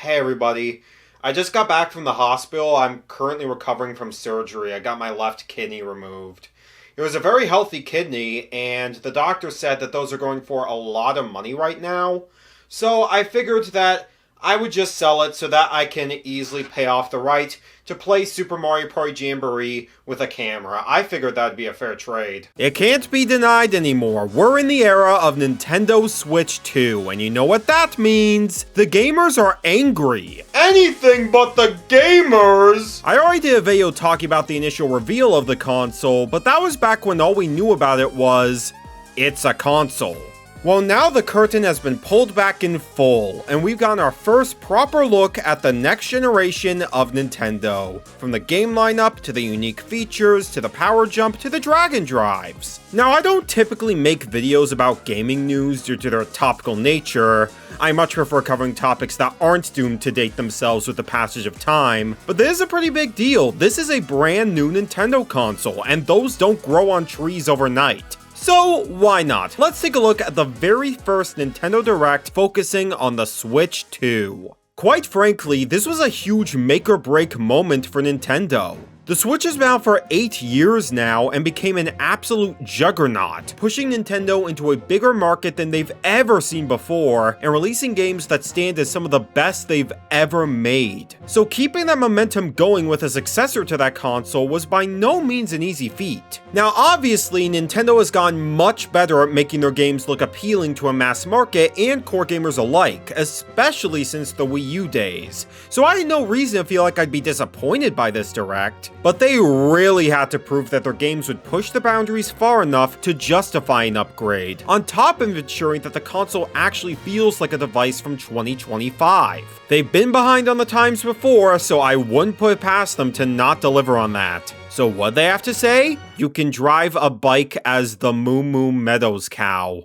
Hey everybody, I just got back from the hospital. I'm currently recovering from surgery. I got my left kidney removed. It was a very healthy kidney, and the doctor said that those are going for a lot of money right now. So I figured that I would just sell it so that I can easily pay off the right to play Super Mario Party Jamboree with a camera. I figured that'd be a fair trade. It can't be denied anymore. We're in the era of Nintendo Switch 2, and you know what that means. The gamers are angry. Anything but the gamers! I already did a video talking about the initial reveal of the console, but that was back when all we knew about it was, it's a console. Well, now the curtain has been pulled back in full, and we've gotten our first proper look at the next generation of Nintendo. From the game lineup, to the unique features, to the power jump, to the Dragon Drives. Now, I don't typically make videos about gaming news due to their topical nature. I much prefer covering topics that aren't doomed to date themselves with the passage of time, but this is a pretty big deal. This is a brand new Nintendo console, and those don't grow on trees overnight. So why not? Let's take a look at the very first Nintendo Direct focusing on the Switch 2. Quite frankly, this was a huge make or break moment for Nintendo. The Switch has been out for 8 years now and became an absolute juggernaut, pushing Nintendo into a bigger market than they've ever seen before, and releasing games that stand as some of the best they've ever made. So keeping that momentum going with a successor to that console was by no means an easy feat. Now obviously, Nintendo has gotten much better at making their games look appealing to a mass market and core gamers alike, especially since the Wii U days. So I had no reason to feel like I'd be disappointed by this Direct. But they really had to prove that their games would push the boundaries far enough to justify an upgrade, on top of ensuring that the console actually feels like a device from 2025. They've been behind on the times before, so I wouldn't put it past them to not deliver on that. So what'd they have to say? You can drive a bike as the Moo Moo Meadows cow.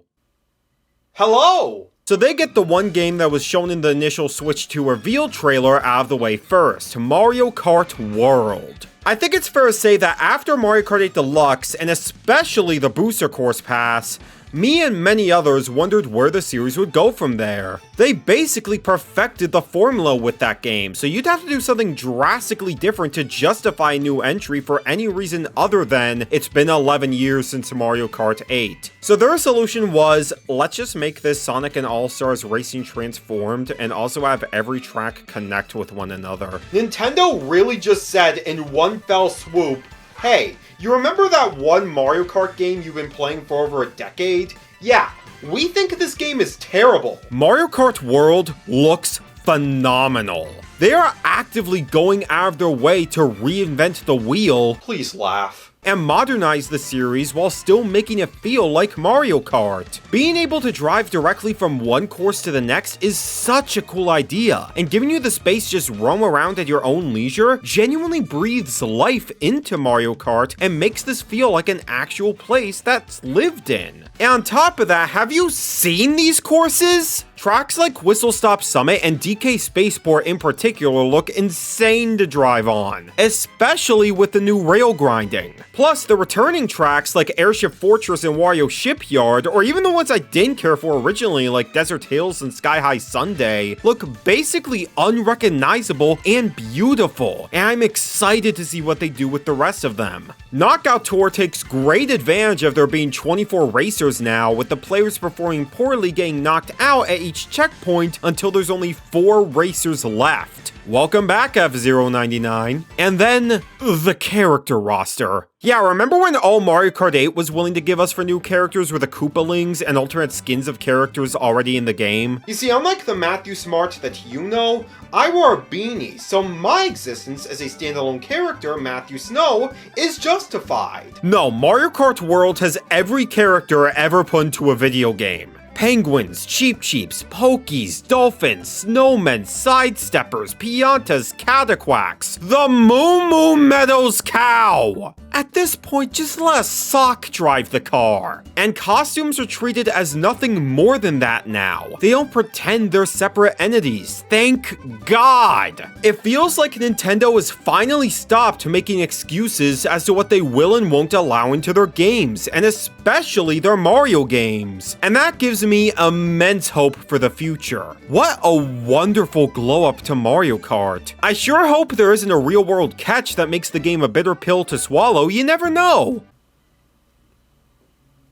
Hello! So they get the one game that was shown in the initial Switch 2 reveal trailer out of the way first, Mario Kart World. I think it's fair to say that after Mario Kart 8 Deluxe, and especially the Booster Course Pass, me and many others wondered where the series would go from there. They basically perfected the formula with that game, so you'd have to do something drastically different to justify a new entry for any reason other than it's been 11 years since Mario Kart 8. So their solution was, let's just make this Sonic and All-Stars Racing Transformed and also have every track connect with one another. Nintendo really just said in one fell swoop, hey, you remember that one Mario Kart game you've been playing for over a decade? Yeah, we think this game is terrible. Mario Kart World looks phenomenal. They are actively going out of their way to reinvent the wheel. Please laugh. And modernize the series while still making it feel like Mario Kart. Being able to drive directly from one course to the next is such a cool idea, and giving you the space to just roam around at your own leisure genuinely breathes life into Mario Kart and makes this feel like an actual place that's lived in. And on top of that, have you seen these courses? Tracks like Whistle Stop Summit and DK Spaceport in particular look insane to drive on, especially with the new rail grinding. Plus, the returning tracks like Airship Fortress and Wario Shipyard, or even the ones I didn't care for originally like Desert Tales and Sky High Sundae, look basically unrecognizable and beautiful, and I'm excited to see what they do with the rest of them. Knockout Tour takes great advantage of there being 24 racers now, with the players performing poorly getting knocked out at each checkpoint until there's only 4 racers left. Welcome back, F-Zero99. And then, the character roster. Yeah, remember when all Mario Kart 8 was willing to give us for new characters were the Koopalings and alternate skins of characters already in the game? You see, unlike the Matthew Smart that you know, I wore a beanie, so my existence as a standalone character, Matthew Snow, is justified. No, Mario Kart World has every character ever put into a video game. Penguins, Cheep Cheeps, Pokies, Dolphins, Snowmen, Sidesteppers, Piantas, Cataquacks, the Moo Moo Meadows cow! At this point, just let a sock drive the car. And costumes are treated as nothing more than that now. They don't pretend they're separate entities. Thank God! It feels like Nintendo has finally stopped making excuses as to what they will and won't allow into their games, and especially their Mario games. And that gives me immense hope for the future. What a wonderful glow-up to Mario Kart. I sure hope there isn't a real-world catch that makes the game a bitter pill to swallow. You never know.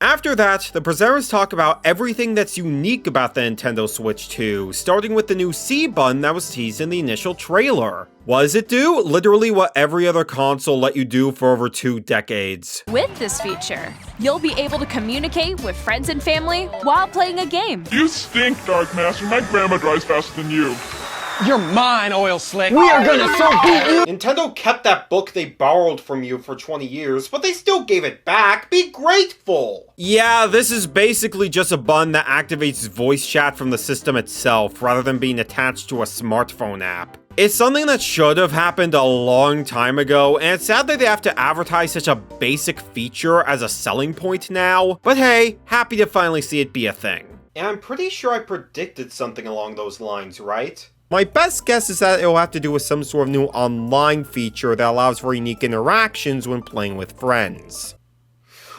After that, the presenters talk about everything that's unique about the Nintendo Switch 2, starting with the new C button that was teased in the initial trailer. What does it do? Literally what every other console let you do for over 2 decades. With this feature, you'll be able to communicate with friends and family while playing a game. You stink, Dark Master. My grandma drives faster than you. You're mine, Oil Slick. We are gonna so beat you! Nintendo kept that book they borrowed from you for 20 years, but they still gave it back. Be grateful! Yeah, this is basically just a button that activates voice chat from the system itself, rather than being attached to a smartphone app. It's something that should have happened a long time ago, and it's sad that they have to advertise such a basic feature as a selling point now, but hey, happy to finally see it be a thing. And I'm pretty sure I predicted something along those lines, right? My best guess is that it will have to do with some sort of new online feature that allows for unique interactions when playing with friends.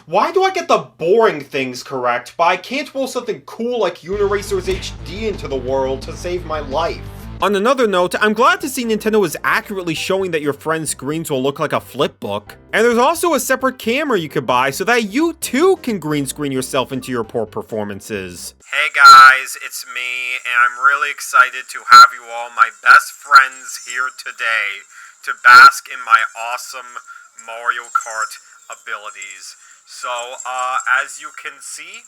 Why do I get the boring things correct, but I can't pull something cool like Uniracers HD into the world to save my life? On another note, I'm glad to see Nintendo is accurately showing that your friend's screens will look like a flipbook. And there's also a separate camera you could buy so that you too can green screen yourself into your poor performances. Hey guys, it's me, and I'm really excited to have you all, my best friends, here today to bask in my awesome Mario Kart abilities. So, as you can see,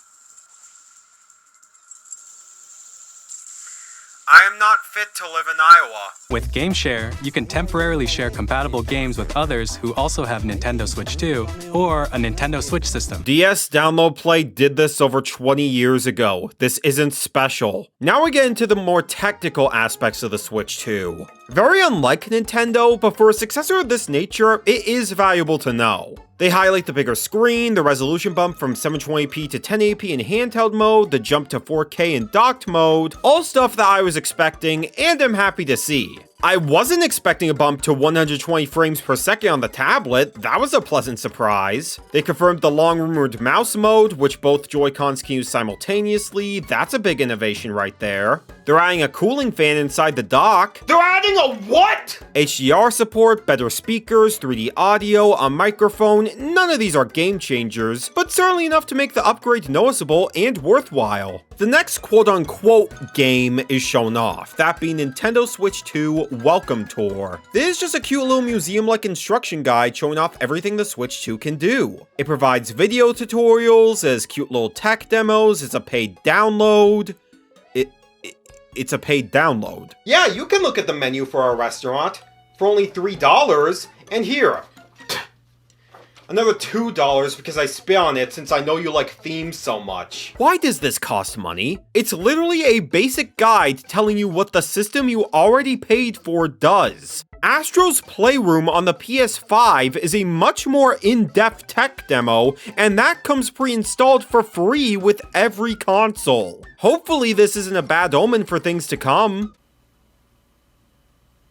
I am not fit to live in Iowa. With GameShare, you can temporarily share compatible games with others who also have Nintendo Switch 2 or a Nintendo Switch system. DS Download Play did this over 20 years ago. This isn't special. Now we get into the more technical aspects of the Switch 2. Very unlike Nintendo, but for a successor of this nature, it is valuable to know. They highlight the bigger screen, the resolution bump from 720p to 1080p in handheld mode, the jump to 4K in docked mode, all stuff that I was expecting and am happy to see. I wasn't expecting a bump to 120 frames per second on the tablet. That was a pleasant surprise. They confirmed the long-rumored mouse mode, which both Joy-Cons can use simultaneously. That's a big innovation right there. They're adding a cooling fan inside the dock. They're adding a what? HDR support, better speakers, 3D audio, a microphone. None of these are game changers, but certainly enough to make the upgrade noticeable and worthwhile. The next quote-unquote game is shown off, that being Nintendo Switch 2 Welcome Tour. This is just a cute little museum-like instruction guide showing off everything the Switch 2 can do. It provides video tutorials, as cute little tech demos, it's a paid download. It's a paid download. Yeah, you can look at the menu for our restaurant for only $3, and here, another $2 because I spit on it since I know you like themes so much. Why does this cost money? It's literally a basic guide telling you what the system you already paid for does. Astro's Playroom on the PS5 is a much more in-depth tech demo, and that comes pre-installed for free with every console. Hopefully this isn't a bad omen for things to come.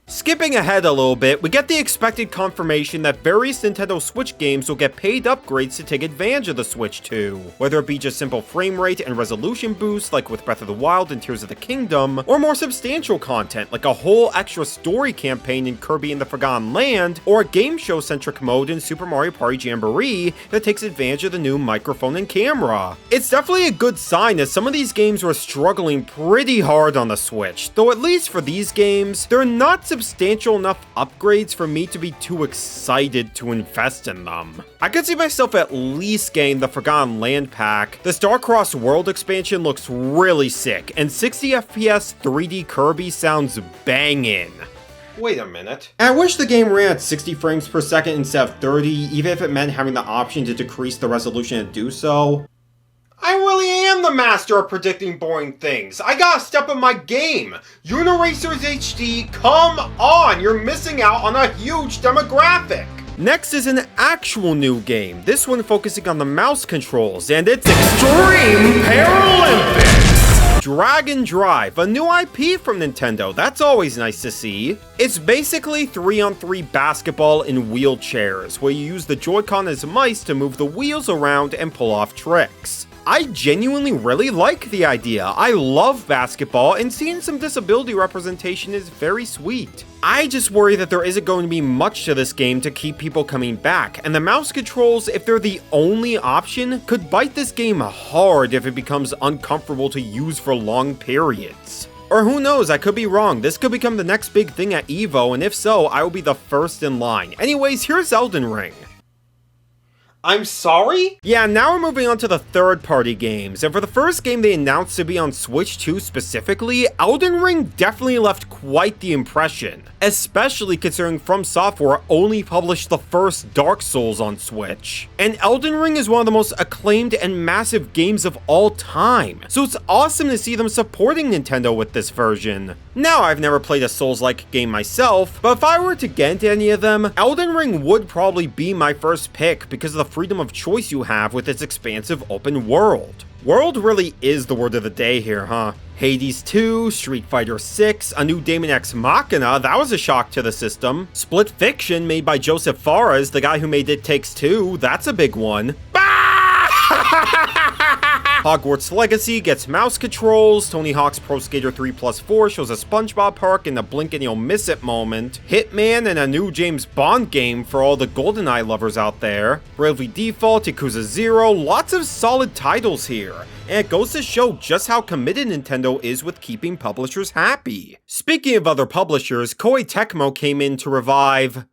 Skipping ahead a little bit, we get the expected confirmation that various Nintendo Switch games will get paid upgrades to take advantage of the Switch 2. Whether it be just simple frame rate and resolution boosts like with Breath of the Wild and Tears of the Kingdom, or more substantial content like a whole extra story campaign in Kirby and the Forgotten Land, or a game show-centric mode in Super Mario Party Jamboree that takes advantage of the new microphone and camera. It's definitely a good sign as some of these games were struggling pretty hard on the Switch, though at least for these games, they're not substantial enough upgrades for me to be too excited to invest in them. I could see myself at least getting the Forgotten Land pack. The Starcross World expansion looks really sick, and 60 FPS 3D Kirby sounds bangin'. Wait a minute. I wish the game ran at 60 frames per second instead of 30, even if it meant having the option to decrease the resolution and do so. I really am the master of predicting boring things. I gotta step up my game. Uniracers HD, come on! You're missing out on a huge demographic. Next is an actual new game, this one focusing on the mouse controls, and it's Extreme Paralympics! Dragon Drive, a new IP from Nintendo, that's always nice to see. It's basically 3-on-3 basketball in wheelchairs, where you use the Joy-Con as mice to move the wheels around and pull off tricks. I genuinely really like the idea. I love basketball, and seeing some disability representation is very sweet. I just worry that there isn't going to be much to this game to keep people coming back, and the mouse controls, if they're the only option, could bite this game hard if it becomes uncomfortable to use for long periods. Or who knows, I could be wrong, this could become the next big thing at EVO, and if so, I will be the first in line. Anyways, here's Elden Ring. I'm sorry? Yeah, now we're moving on to the third-party games, and for the first game they announced to be on Switch 2 specifically, Elden Ring definitely left quite the impression, especially considering From Software only published the first Dark Souls on Switch. And Elden Ring is one of the most acclaimed and massive games of all time, so it's awesome to see them supporting Nintendo with this version. Now, I've never played a Souls-like game myself, but if I were to get into any of them, Elden Ring would probably be my first pick because of the freedom of choice you have with its expansive open world. World really is the word of the day here, huh? Hades 2, Street Fighter 6, a new Daemon X Machina, that was a shock to the system. Split Fiction, made by Joseph Fares, the guy who made It Takes Two, that's a big one. Hogwarts Legacy gets mouse controls, Tony Hawk's Pro Skater 3+4 shows a SpongeBob park in the blink and you'll miss it moment, Hitman and a new James Bond game for all the GoldenEye lovers out there, Bravely Default, Yakuza 0, lots of solid titles here. And it goes to show just how committed Nintendo is with keeping publishers happy. Speaking of other publishers, Koei Tecmo came in to revive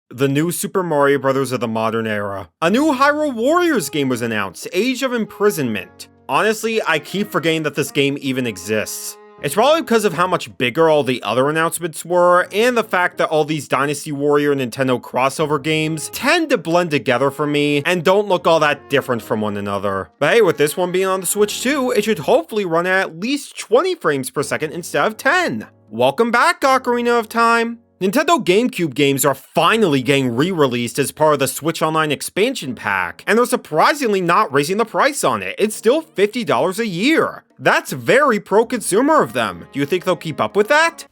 the new Super Mario Bros. Of the modern era. A new Hyrule Warriors game was announced, Age of Imprisonment. Honestly, I keep forgetting that this game even exists. It's probably because of how much bigger all the other announcements were, and the fact that all these Dynasty Warrior Nintendo crossover games tend to blend together for me, and don't look all that different from one another. But hey, with this one being on the Switch too, it should hopefully run at least 20 frames per second instead of 10. Welcome back, Ocarina of Time! Nintendo GameCube games are finally getting re-released as part of the Switch Online expansion pack, and they're surprisingly not raising the price on it. It's still $50 a year. That's very pro-consumer of them. Do you think they'll keep up with that?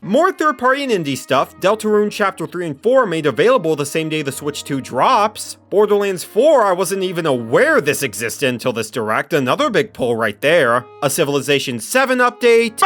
More third-party and indie stuff, Deltarune Chapter 3 and 4 made available the same day the Switch 2 drops. Borderlands 4, I wasn't even aware this existed until this direct, another big pull right there. A Civilization 7 update.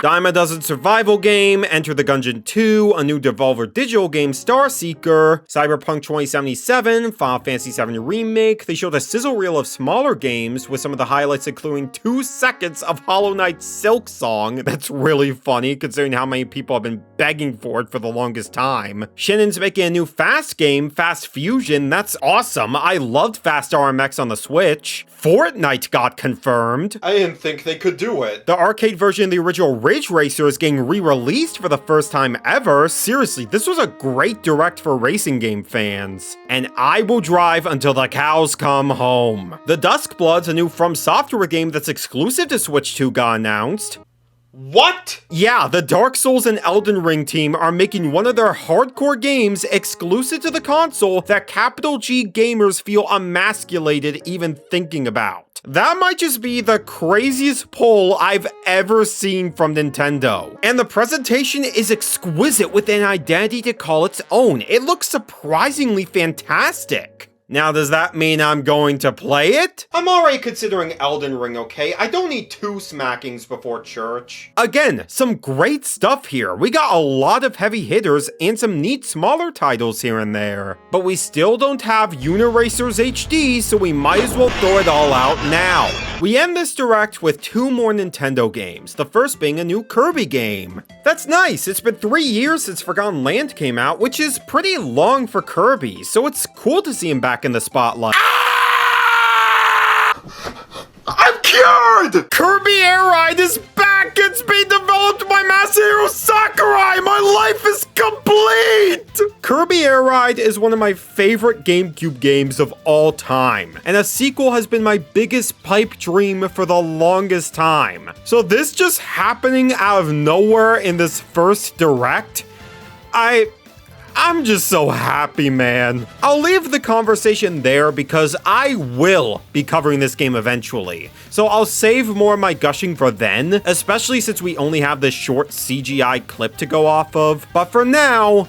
Dime a Dozen survival game, Enter the Gungeon 2, a new Devolver Digital game, Star Seeker, Cyberpunk 2077, Final Fantasy VII Remake. They showed a sizzle reel of smaller games with some of the highlights including 2 seconds of Hollow Knight's Silk Song. That's really funny considering how many people have been begging for it for the longest time. Shannon's making a new Fast game, Fast Fusion. That's awesome. I loved Fast RMX on the Switch. Fortnite got confirmed. I didn't think they could do it. The arcade version of the original Ridge Racer is getting re-released for the first time ever. Seriously, this was a great direct for racing game fans. And I will drive until the cows come home. The Duskbloods, a new From Software game that's exclusive to Switch 2, got announced. What? Yeah, the Dark Souls and Elden Ring team are making one of their hardcore games exclusive to the console that capital G gamers feel emasculated even thinking about. That might just be the craziest pull I've ever seen from Nintendo. And the presentation is exquisite with an identity to call its own. It looks surprisingly fantastic. Now, does that mean I'm going to play it? I'm already considering Elden Ring, okay? I don't need 2 smackings before church. Again, some great stuff here. We got a lot of heavy hitters and some neat smaller titles here and there. But we still don't have Uniracers HD, so we might as well throw it all out now. We end this direct with 2 more Nintendo games, the first being a new Kirby game. That's nice, it's been 3 years since Forgotten Land came out, which is pretty long for Kirby, so it's cool to see him back in the spotlight. I'm cured! Kirby Air Ride is back! It's being developed by Masahiro Sakurai! My life is complete! Kirby Air Ride is one of my favorite GameCube games of all time, and a sequel has been my biggest pipe dream for the longest time. So this just happening out of nowhere in this first direct I'm just so happy, man. I'll leave the conversation there because I will be covering this game eventually. So I'll save more of my gushing for then, especially since we only have this short CGI clip to go off of. But for now,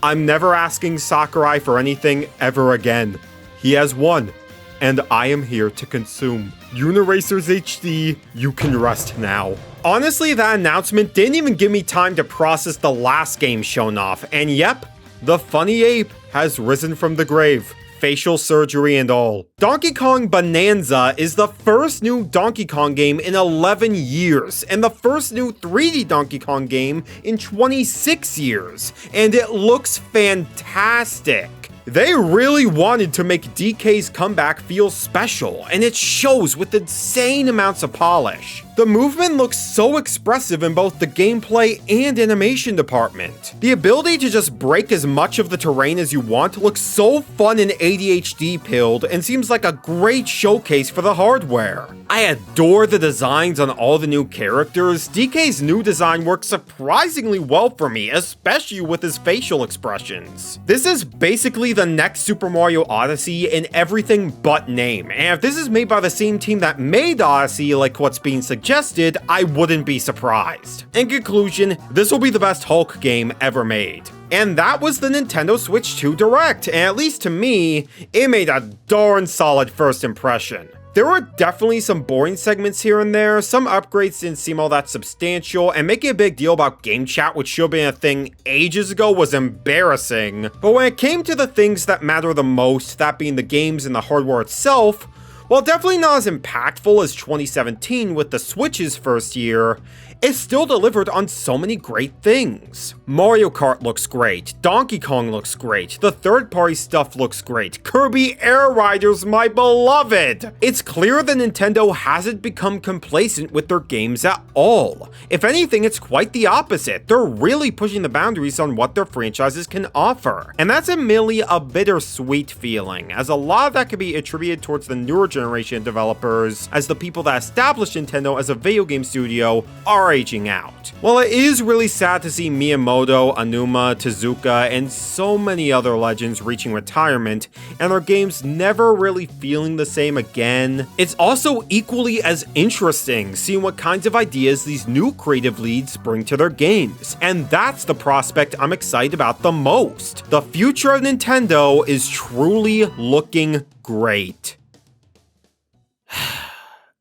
I'm never asking Sakurai for anything ever again. He has won, and I am here to consume. Uniracers HD, you can rest now. Honestly, that announcement didn't even give me time to process the last game shown off, and yep, the funny ape has risen from the grave, facial surgery and all. Donkey Kong Bonanza is the first new Donkey Kong game in 11 years, and the first new 3D Donkey Kong game in 26 years, and it looks fantastic. They really wanted to make DK's comeback feel special, and it shows with insane amounts of polish. The movement looks so expressive in both the gameplay and animation department. The ability to just break as much of the terrain as you want looks so fun and ADHD pilled and seems like a great showcase for the hardware. I adore the designs on all the new characters. DK's new design works surprisingly well for me, especially with his facial expressions. This is basically the next Super Mario Odyssey in everything but name, and if this is made by the same team that made Odyssey like what's being suggested, I wouldn't be surprised. In conclusion, this will be the best Hulk game ever made. And that was the Nintendo Switch 2 Direct, and at least to me, it made a darn solid first impression. There were definitely some boring segments here and there, some upgrades didn't seem all that substantial, and making a big deal about game chat, which should have been a thing ages ago, was embarrassing. But when it came to the things that matter the most, that being the games and the hardware itself, while definitely not as impactful as 2017 with the Switch's first year, it still delivered on so many great things. Mario Kart looks great, Donkey Kong looks great, the third-party stuff looks great, Kirby Air Riders, my beloved! It's clear that Nintendo hasn't become complacent with their games at all. If anything, it's quite the opposite. They're really pushing the boundaries on what their franchises can offer. And that's admittedly a bittersweet feeling, as a lot of that could be attributed towards the newer generation developers, as the people that established Nintendo as a video game studio are aging out. While it is really sad to see Miyamoto, Aonuma, Tezuka, and so many other legends reaching retirement, and their games never really feeling the same again, it's also equally as interesting seeing what kinds of ideas these new creative leads bring to their games. And that's the prospect I'm excited about the most. The future of Nintendo is truly looking great.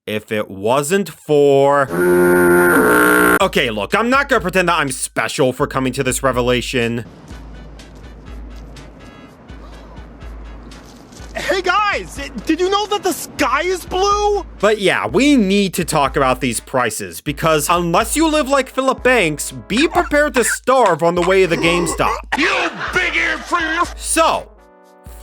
If it wasn't for... Okay, look, I'm not gonna pretend that I'm special for coming to this revelation. Hey guys, did you know that the sky is blue? But yeah, we need to talk about these prices, because unless you live like Philip Banks, be prepared to starve on the way to the GameStop. You big-eared free... So,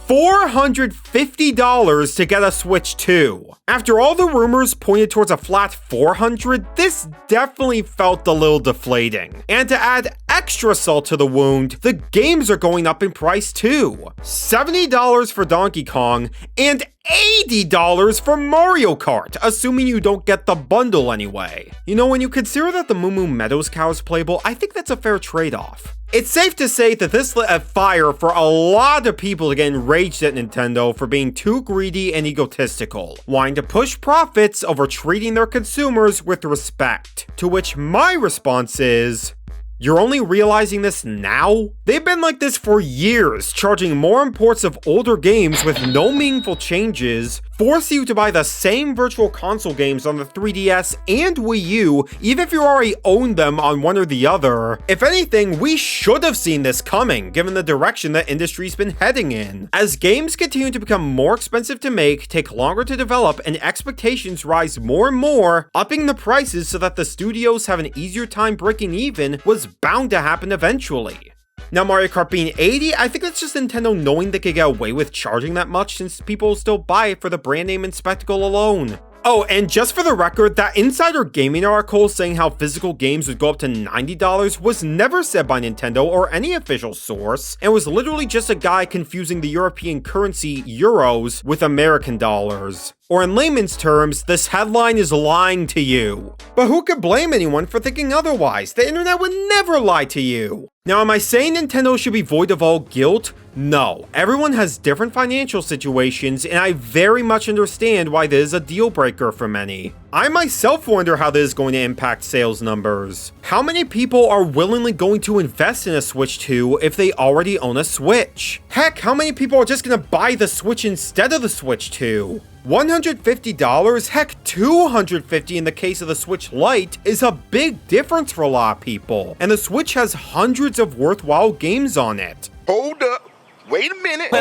$450 to get a Switch 2. After all the rumors pointed towards a flat $400, this definitely felt a little deflating. And to add extra salt to the wound, the games are going up in price too. $70 for Donkey Kong and $80 for Mario Kart, assuming you don't get the bundle anyway. You know, when you consider that the Moo Moo Meadows cow is playable, I think that's a fair trade-off. It's safe to say that this lit a fire for a lot of people to get enraged at Nintendo for being too greedy and egotistical, wanting to push profits over treating their consumers with respect. To which my response is... You're only realizing this now? They've been like this for years, charging more imports of older games with no meaningful changes, force you to buy the same virtual console games on the 3DS and Wii U, even if you already own them on one or the other. If anything, we should have seen this coming, given the direction that industry's been heading in. As games continue to become more expensive to make, take longer to develop, and expectations rise more and more, upping the prices so that the studios have an easier time breaking even was bound to happen eventually. Now, Mario Kart being $80, I think that's just Nintendo knowing they could get away with charging that much since people will still buy it for the brand name and spectacle alone. Oh, and just for the record, that Insider Gaming article saying how physical games would go up to $90 was never said by Nintendo or any official source, and was literally just a guy confusing the European currency, euros, with American dollars. Or in layman's terms, this headline is lying to you. But who could blame anyone for thinking otherwise? The internet would never lie to you. Now, am I saying Nintendo should be void of all guilt? No. Everyone has different financial situations, and I very much understand why this is a deal breaker for many. I myself wonder how this is going to impact sales numbers. How many people are willingly going to invest in a Switch 2 if they already own a Switch? Heck, how many people are just going to buy the Switch instead of the Switch 2? $150? Heck, $250 in the case of the Switch Lite is a big difference for a lot of people. And the Switch has hundreds of worthwhile games on it. Hold up. Wait a minute.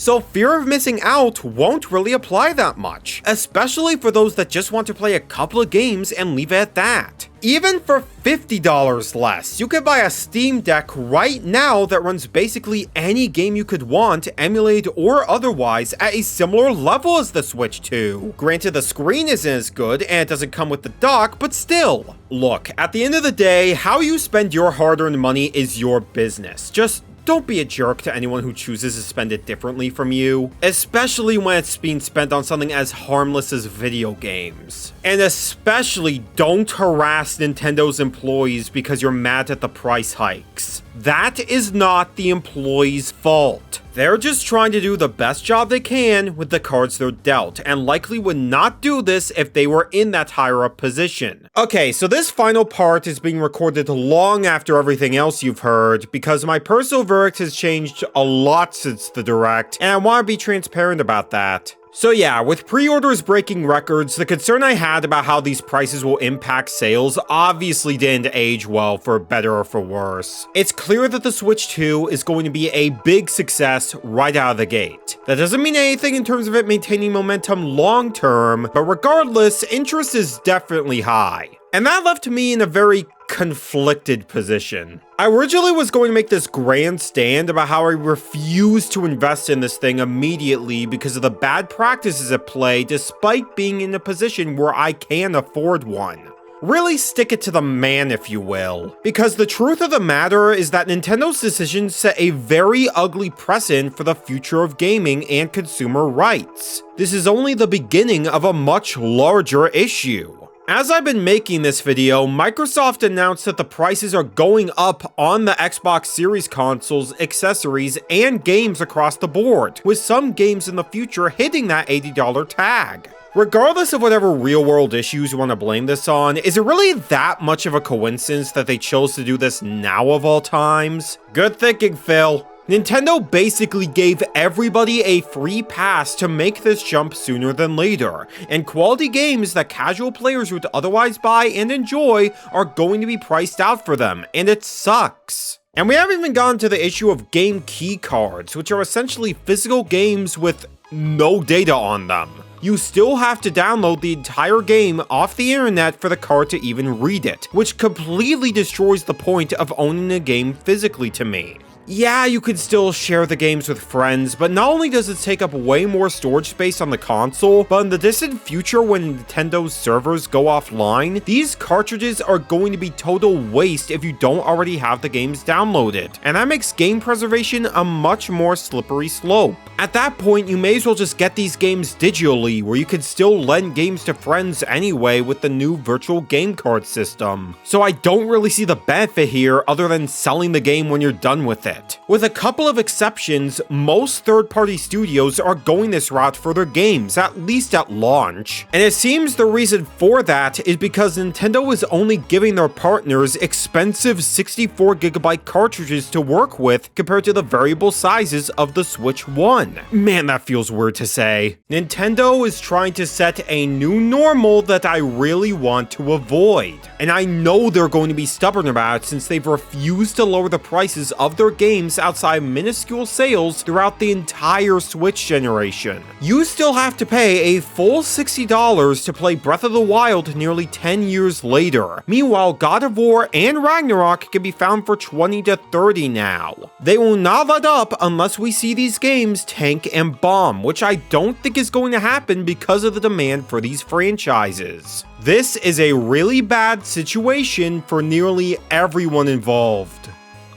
So fear of missing out won't really apply that much, especially for those that just want to play a couple of games and leave it at that. Even for $50 less, you could buy a Steam Deck right now that runs basically any game you could want, emulated or otherwise, at a similar level as the Switch 2. Granted, the screen isn't as good and it doesn't come with the dock, but still. Look, at the end of the day, how you spend your hard-earned money is your business. Just don't be a jerk to anyone who chooses to spend it differently from you, especially when it's being spent on something as harmless as video games. And especially don't harass Nintendo's employees because you're mad at the price hikes. That is not the employees' fault. They're just trying to do the best job they can with the cards they're dealt, and likely would not do this if they were in that higher up position. Okay, so this final part is being recorded long after everything else you've heard, because my personal verdict has changed a lot since the Direct, and I want to be transparent about that. So yeah, with pre-orders breaking records, the concern I had about how these prices will impact sales obviously didn't age well, for better or for worse. It's clear that the Switch 2 is going to be a big success right out of the gate. That doesn't mean anything in terms of it maintaining momentum long term, but regardless, interest is definitely high. And that left me in a very conflicted position. I originally was going to make this grand stand about how I refuse to invest in this thing immediately because of the bad practices at play, despite being in a position where I can afford one. Really stick it to the man, if you will. Because the truth of the matter is that Nintendo's decisions set a very ugly precedent for the future of gaming and consumer rights. This is only the beginning of a much larger issue. As I've been making this video, Microsoft announced that the prices are going up on the Xbox Series consoles, accessories, and games across the board, with some games in the future hitting that $80 tag. Regardless of whatever real-world issues you want to blame this on, is it really that much of a coincidence that they chose to do this now of all times? Good thinking, Phil. Nintendo basically gave everybody a free pass to make this jump sooner than later, and quality games that casual players would otherwise buy and enjoy are going to be priced out for them, and it sucks. And we haven't even gotten to the issue of game key cards, which are essentially physical games with no data on them. You still have to download the entire game off the internet for the card to even read it, which completely destroys the point of owning a game physically to me. Yeah, you could still share the games with friends, but not only does it take up way more storage space on the console, but in the distant future when Nintendo's servers go offline, these cartridges are going to be total waste if you don't already have the games downloaded, and that makes game preservation a much more slippery slope. At that point, you may as well just get these games digitally, where you could still lend games to friends anyway with the new virtual game card system. So I don't really see the benefit here other than selling the game when you're done with it. With a couple of exceptions, most third-party studios are going this route for their games, at least at launch. And it seems the reason for that is because Nintendo is only giving their partners expensive 64GB cartridges to work with compared to the variable sizes of the Switch 1. Man, that feels weird to say. Nintendo is trying to set a new normal that I really want to avoid. And I know they're going to be stubborn about it since they've refused to lower the prices of their games outside minuscule sales throughout the entire Switch generation. You still have to pay a full $60 to play Breath of the Wild nearly 10 years later. Meanwhile, God of War and Ragnarok can be found for $20 to $30 now. They will not let up unless we see these games tank and bomb, which I don't think is going to happen because of the demand for these franchises. This is a really bad situation for nearly everyone involved.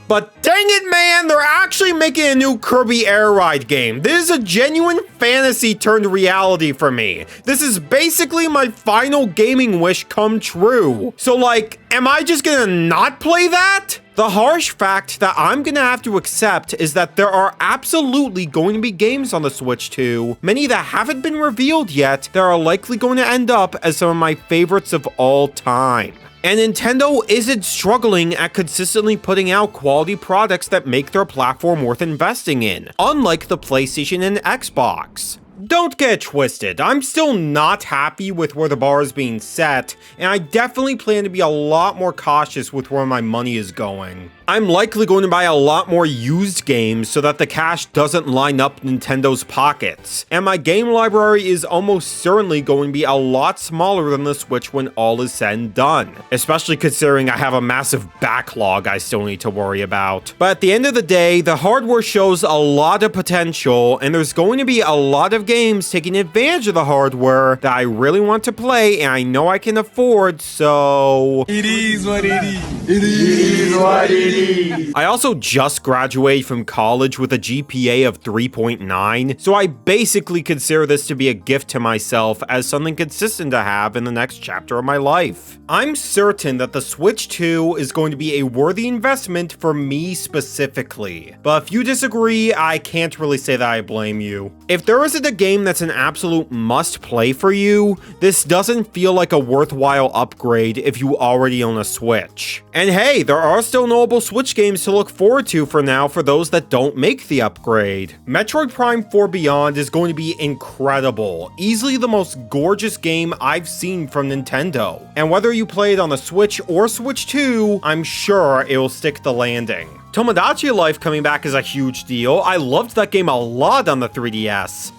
But dang it, man, they're actually making a new Kirby Air Ride game. This is a genuine fantasy turned reality for me. This is basically my final gaming wish come true. So like, am I just gonna not play that? The harsh fact that I'm gonna have to accept is that there are absolutely going to be games on the Switch 2, many that haven't been revealed yet, that are likely going to end up as some of my favorites of all time. And Nintendo isn't struggling at consistently putting out quality products that make their platform worth investing in, unlike the PlayStation and Xbox. Don't get it twisted, I'm still not happy with where the bar is being set, and I definitely plan to be a lot more cautious with where my money is going. I'm likely going to buy a lot more used games so that the cash doesn't line up Nintendo's pockets, and my game library is almost certainly going to be a lot smaller than the Switch when all is said and done, especially considering I have a massive backlog I still need to worry about. But at the end of the day, the hardware shows a lot of potential, and there's going to be a lot of games taking advantage of the hardware that I really want to play and I know I can afford, so... It is what it is. It is what it is. I also just graduated from college with a GPA of 3.9, so I basically consider this to be a gift to myself as something consistent to have in the next chapter of my life. I'm certain that the Switch 2 is going to be a worthy investment for me specifically, but if you disagree, I can't really say that I blame you. If there isn't a game that's an absolute must-play for you, this doesn't feel like a worthwhile upgrade if you already own a Switch. And hey, there are still notable Switch games to look forward to for now for those that don't make the upgrade. Metroid Prime 4 Beyond is going to be incredible, easily the most gorgeous game I've seen from Nintendo. And whether you play it on the Switch or Switch 2, I'm sure it will stick the landing. Tomodachi Life coming back is a huge deal. I loved that game a lot on the 3DS.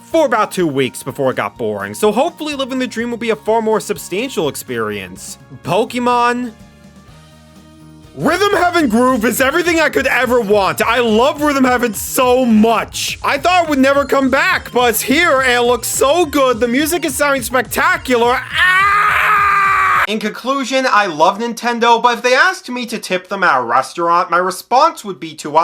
For about 2 weeks before it got boring, so hopefully living the dream will be a far more substantial experience. Pokemon... Rhythm Heaven Groove is everything I could ever want. I love Rhythm Heaven so much. I thought it would never come back, but it's here and it looks so good. The music is sounding spectacular. Ah! In conclusion, I love Nintendo, but if they asked me to tip them at a restaurant, my response would be to